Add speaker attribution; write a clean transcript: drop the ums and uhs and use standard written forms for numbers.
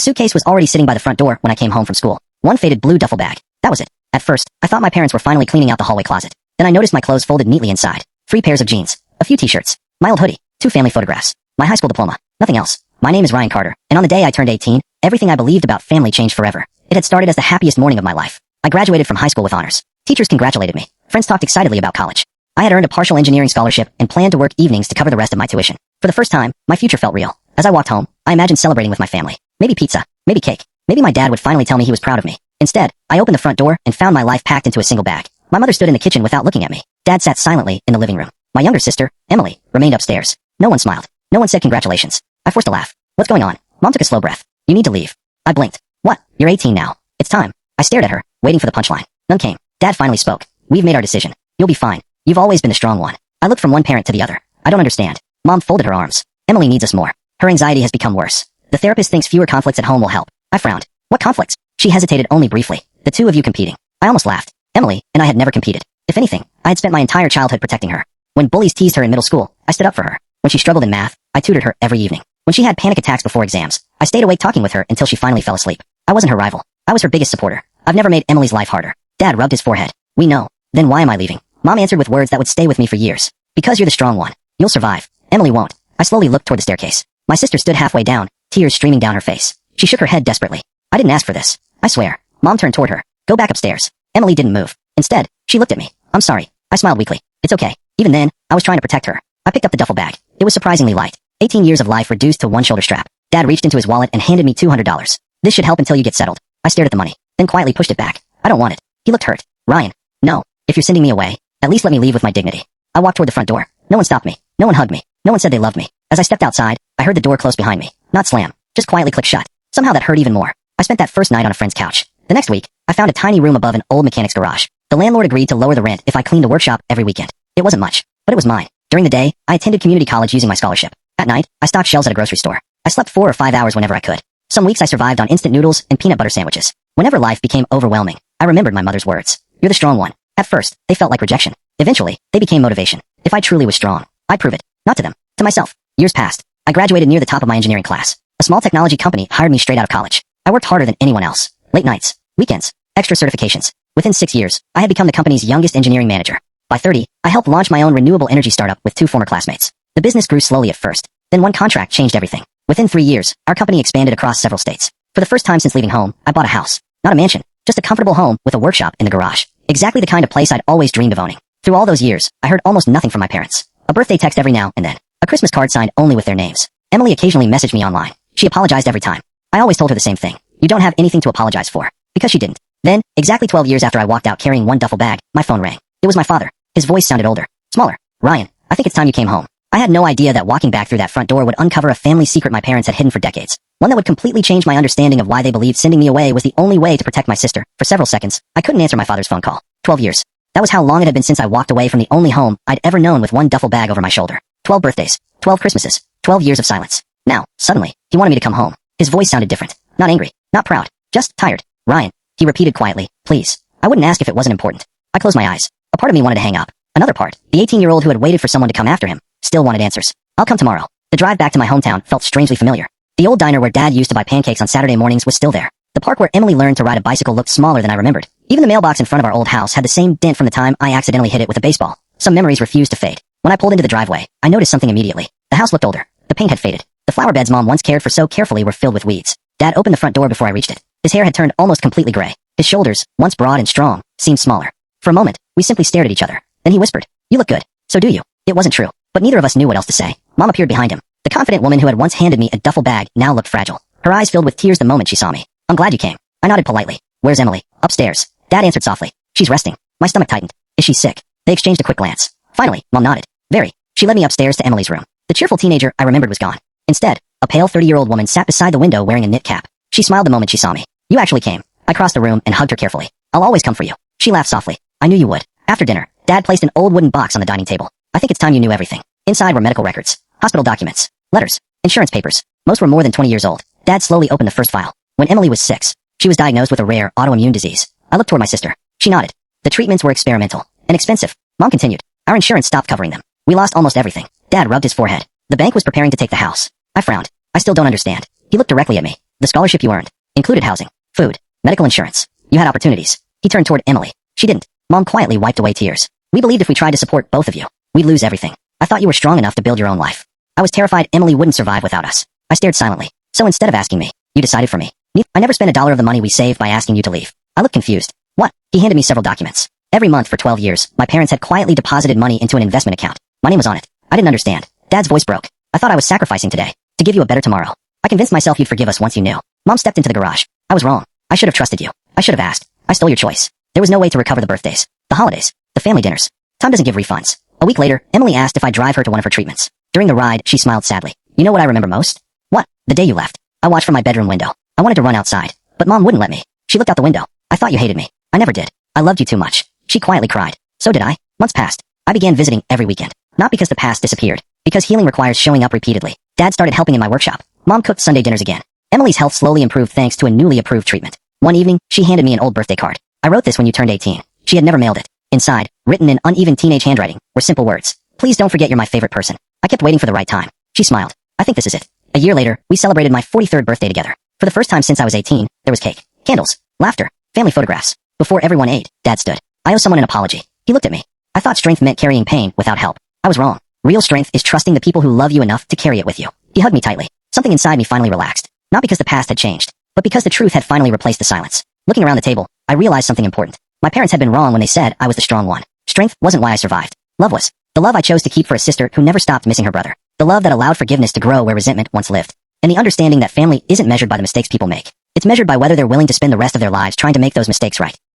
Speaker 1: suitcase was already sitting by the front door when I came home from school. One faded blue duffel bag. That was it. At first, I thought my parents were finally cleaning out the hallway closet. Then I noticed my clothes folded neatly inside. 3 pairs of jeans, a few t-shirts, my old hoodie, 2 family photographs, my high school diploma, nothing else. My name is Ryan Carter, and on the day I turned 18, everything I believed about family changed forever. It had started as the happiest morning of my life. I graduated from high school with honors. Teachers congratulated me. Friends talked excitedly about college. I had earned a partial engineering scholarship and planned to work evenings to cover the rest of my tuition. For the first time, my future felt real. As I walked home, I imagined celebrating with my family. Maybe pizza, maybe cake, maybe my dad would finally tell me he was proud of me. Instead, I opened the front door and found my life packed into a single bag. My mother stood in the kitchen without looking at me. Dad sat silently in the living room. My younger sister, Emily, remained upstairs. No one smiled. No one said congratulations. I forced a laugh. What's going on? Mom took a slow breath. You need to leave. I blinked. What? You're 18 now. It's time. I stared at her, waiting for the punchline. None came. Dad finally spoke. We've made our decision. You'll be fine. You've always been the strong one. I looked from one parent to the other. I don't understand. Mom folded her arms. Emily needs us more. Her anxiety has become worse. The therapist thinks fewer conflicts at home will help. I frowned. What conflicts? She hesitated only briefly. The two of you competing. I almost laughed. Emily and I had never competed. If anything, I had spent my entire childhood protecting her. When bullies teased her in middle school, I stood up for her. When she struggled in math, I tutored her every evening. When she had panic attacks before exams, I stayed awake talking with her until she finally fell asleep. I wasn't her rival. I was her biggest supporter. I've never made Emily's life harder. Dad rubbed his forehead. We know. Then why am I leaving? Mom answered with words that would stay with me for years. Because you're the strong one. You'll survive. Emily won't. I slowly looked toward the staircase. My sister stood halfway down, tears streaming down her face. She shook her head desperately. I didn't ask for this. I swear. Mom turned toward her. Go back upstairs. Emily didn't move. Instead, she looked at me. I'm sorry. I smiled weakly. It's okay. Even then, I was trying to protect her. I picked up the duffel bag. It was surprisingly light. 18 years of life reduced to one shoulder strap. Dad reached into his wallet and handed me $200. This should help until you get settled. I stared at the money, then quietly pushed it back. I don't want it. He looked hurt. Ryan. No. If you're sending me away, at least let me leave with my dignity. I walked toward the front door. No one stopped me. No one hugged me. No one said they loved me. As I stepped outside, I heard the door close behind me. Not slam. Just quietly click shut. Somehow that hurt even more. I spent that first night on a friend's couch. The next week, I found a tiny room above an old mechanic's garage. The landlord agreed to lower the rent if I cleaned the workshop every weekend. It wasn't much, but it was mine. During the day, I attended community college using my scholarship. At night, I stocked shelves at a grocery store. I slept 4 or 5 hours whenever I could. Some weeks I survived on instant noodles and peanut butter sandwiches. Whenever life became overwhelming, I remembered my mother's words. You're the strong one. At first, they felt like rejection. Eventually, they became motivation. If I truly was strong, I'd prove it. Not to them, to myself. Years passed. I graduated near the top of my engineering class. A small technology company hired me straight out of college. I worked harder than anyone else. Late nights, weekends, extra certifications. Within 6 years, I had become the company's youngest engineering manager. By 30, I helped launch my own renewable energy startup with 2 former classmates. The business grew slowly at first. Then one contract changed everything. Within 3 years, our company expanded across several states. For the first time since leaving home, I bought a house. Not a mansion, just a comfortable home with a workshop in the garage. Exactly the kind of place I'd always dreamed of owning. Through all those years, I heard almost nothing from my parents. A birthday text every now and then. A Christmas card signed only with their names. Emily occasionally messaged me online. She apologized every time. I always told her the same thing. You don't have anything to apologize for. Because she didn't. Then, exactly 12 years after I walked out carrying one duffel bag, my phone rang. It was my father. His voice sounded older. Smaller. Ryan, I think it's time you came home. I had no idea that walking back through that front door would uncover a family secret my parents had hidden for decades. One that would completely change my understanding of why they believed sending me away was the only way to protect my sister. For several seconds, I couldn't answer my father's phone call. 12 years. That was how long it had been since I walked away from the only home I'd ever known with one duffel bag over my shoulder. 12 birthdays. 12 Christmases. 12 years of silence. Now, suddenly, he wanted me to come home. His voice sounded different. Not angry. Not proud. Just tired. Ryan. He repeated quietly. Please. I wouldn't ask if it wasn't important. I closed my eyes. A part of me wanted to hang up. Another part, the 18-year-old who had waited for someone to come after him, still wanted answers. I'll come tomorrow. The drive back to my hometown felt strangely familiar. The old diner where Dad used to buy pancakes on Saturday mornings was still there. The park where Emily learned to ride a bicycle looked smaller than I remembered. Even the mailbox in front of our old house had the same dent from the time I accidentally hit it with a baseball. Some memories refused to fade. When I pulled into the driveway, I noticed something immediately. The house looked older. The paint had faded. The flower beds Mom once cared for so carefully were filled with weeds. Dad opened the front door before I reached it. His hair had turned almost completely gray. His shoulders, once broad and strong, seemed smaller. For a moment, we simply stared at each other. Then he whispered, You look good. So do you. It wasn't true. But neither of us knew what else to say. Mom appeared behind him. The confident woman who had once handed me a duffel bag now looked fragile. Her eyes filled with tears the moment she saw me. I'm glad you came. I nodded politely. Where's Emily? Upstairs. Dad answered softly. She's resting. My stomach tightened. Is she sick? They exchanged a quick glance. Finally, Mom nodded. Very. She led me upstairs to Emily's room. The cheerful teenager I remembered was gone. Instead, a pale 30-year-old woman sat beside the window wearing a knit cap. She smiled the moment she saw me. You actually came. I crossed the room and hugged her carefully. I'll always come for you. She laughed softly. I knew you would. After dinner, Dad placed an old wooden box on the dining table. I think it's time you knew everything. Inside were medical records, hospital documents, letters, insurance papers. Most were more than 20 years old. Dad slowly opened the first file. When Emily was 6, she was diagnosed with a rare autoimmune disease. I looked toward my sister. She nodded. The treatments were experimental and expensive. Mom continued. Our insurance stopped covering them. We lost almost everything. Dad rubbed his forehead. The bank was preparing to take the house. I frowned. I still don't understand. He looked directly at me. The scholarship you earned included housing, food, medical insurance. You had opportunities. He turned toward Emily. She didn't. Mom quietly wiped away tears. We believed if we tried to support both of you, we'd lose everything. I thought you were strong enough to build your own life. I was terrified Emily wouldn't survive without us. I stared silently. So instead of asking me, you decided for me. I never spent $1 of the money we saved by asking you to leave. I looked confused. What? He handed me several documents. Every month for 12 years, my parents had quietly deposited money into an investment account. My name was on it. I didn't understand. Dad's voice broke. I thought I was sacrificing today to give you a better tomorrow. I convinced myself you'd forgive us once you knew. Mom stepped into the garage. I was wrong. I should have trusted you. I should have asked. I stole your choice. There was no way to recover the birthdays, the holidays, the family dinners. Tom doesn't give refunds. A week later, Emily asked if I'd drive her to one of her treatments. During the ride, she smiled sadly. You know what I remember most? What? The day you left. I watched from my bedroom window. I wanted to run outside, but Mom wouldn't let me. She looked out the window. I thought you hated me. I never did. I loved you too much. She quietly cried. So did I. Months passed. I began visiting every weekend. Not because the past disappeared, because healing requires showing up repeatedly. Dad started helping in my workshop. Mom cooked Sunday dinners again. Emily's health slowly improved thanks to a newly approved treatment. One evening, she handed me an old birthday card. I wrote this when you turned 18. She had never mailed it. Inside, written in uneven teenage handwriting, were simple words. Please don't forget you're my favorite person. I kept waiting for the right time. She smiled. I think this is it. A year later, we celebrated my 43rd birthday together. For the first time since I was 18, there was cake, candles, laughter, family photographs. Before everyone ate, Dad stood. I owe someone an apology. He looked at me. I thought strength meant carrying pain without help. I was wrong. Real strength is trusting the people who love you enough to carry it with you. He hugged me tightly. Something inside me finally relaxed. Not because the past had changed, but because the truth had finally replaced the silence. Looking around the table, I realized something important. My parents had been wrong when they said I was the strong one. Strength wasn't why I survived. Love was. The love I chose to keep for a sister who never stopped missing her brother. The love that allowed forgiveness to grow where resentment once lived. And the understanding that family isn't measured by the mistakes people make. It's measured by whether they're willing to spend the rest of their lives trying to make those mistakes right.